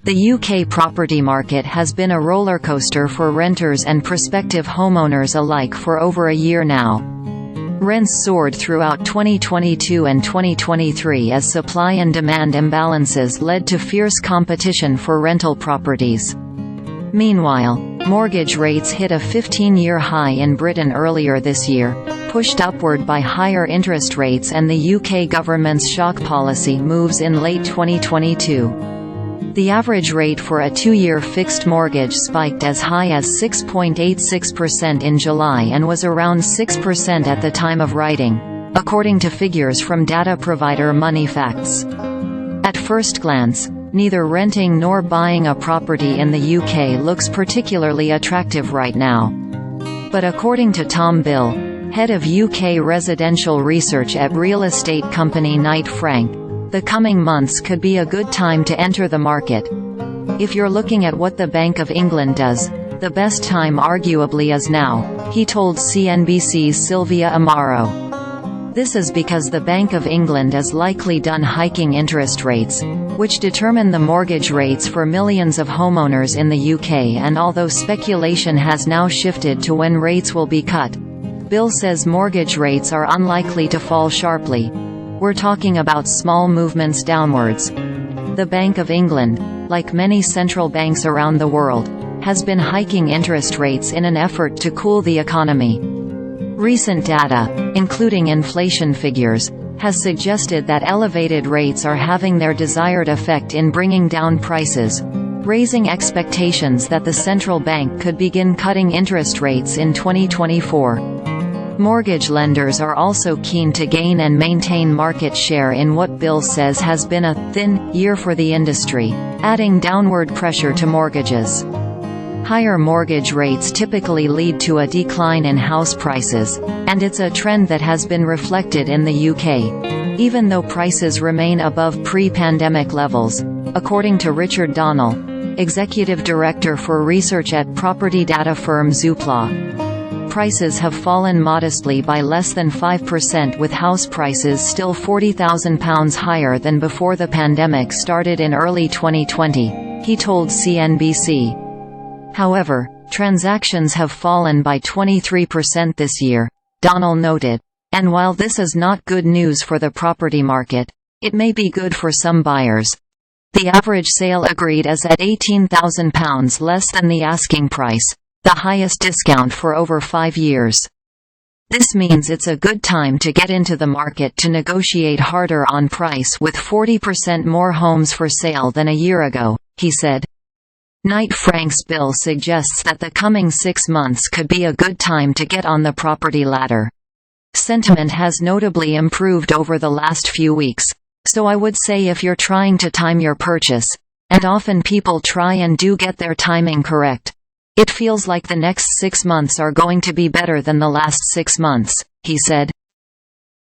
The UK property market has been a rollercoaster for renters and prospective homeowners alike for over a year now. Rents soared throughout 2022 and 2023 as supply and demand imbalances led to fierce competition for rental properties. Meanwhile, mortgage rates hit a 15-year high in Britain earlier this year, pushed upward by higher interest rates and the UK government's shock policy moves in late 2022. The average rate for a 2-year fixed mortgage spiked as high as 6.86% in July and was around 6% at the time of writing, according to figures from data provider Moneyfacts. At first glance, neither renting nor buying a property in the UK looks particularly attractive right now. But according to Tom Bill, head of UK residential research at real estate company Knight Frank, the coming months could be a good time to enter the market. If you're looking at what the Bank of England does, the best time arguably is now, he told CNBC's Sylvia Amaro. This is because the Bank of England is likely done hiking interest rates, which determine the mortgage rates for millions of homeowners in the UK, and although speculation has now shifted to when rates will be cut, Bill says mortgage rates are unlikely to fall sharply. We're talking about small movements downwards. The Bank of England, like many central banks around the world, has been hiking interest rates in an effort to cool the economy. Recent data, including inflation figures, has suggested that elevated rates are having their desired effect in bringing down prices, raising expectations that the central bank could begin cutting interest rates in 2024. Mortgage lenders are also keen to gain and maintain market share in what Bill says has been a thin year for the industry, adding downward pressure to mortgages. Higher mortgage rates typically lead to a decline in house prices, and it's a trend that has been reflected in the UK, even though prices remain above pre-pandemic levels, according to Richard Donnell, executive director for research at property data firm Zoopla. Prices have fallen modestly by less than 5%, with house prices still £40,000 higher than before the pandemic started in early 2020, he told CNBC. However, transactions have fallen by 23% this year, Donnell noted. And while this is not good news for the property market, it may be good for some buyers. The average sale agreed is at £18,000 less than the asking price, the highest discount for over 5 years. This means it's a good time to get into the market to negotiate harder on price, with 40% more homes for sale than a year ago, he said. Knight Frank's bill suggests that the coming 6 months could be a good time to get on the property ladder. Sentiment has notably improved over the last few weeks, so I would say if you're trying to time your purchase, and often people try and do get their timing correct, it feels like the next 6 months are going to be better than the last 6 months, he said.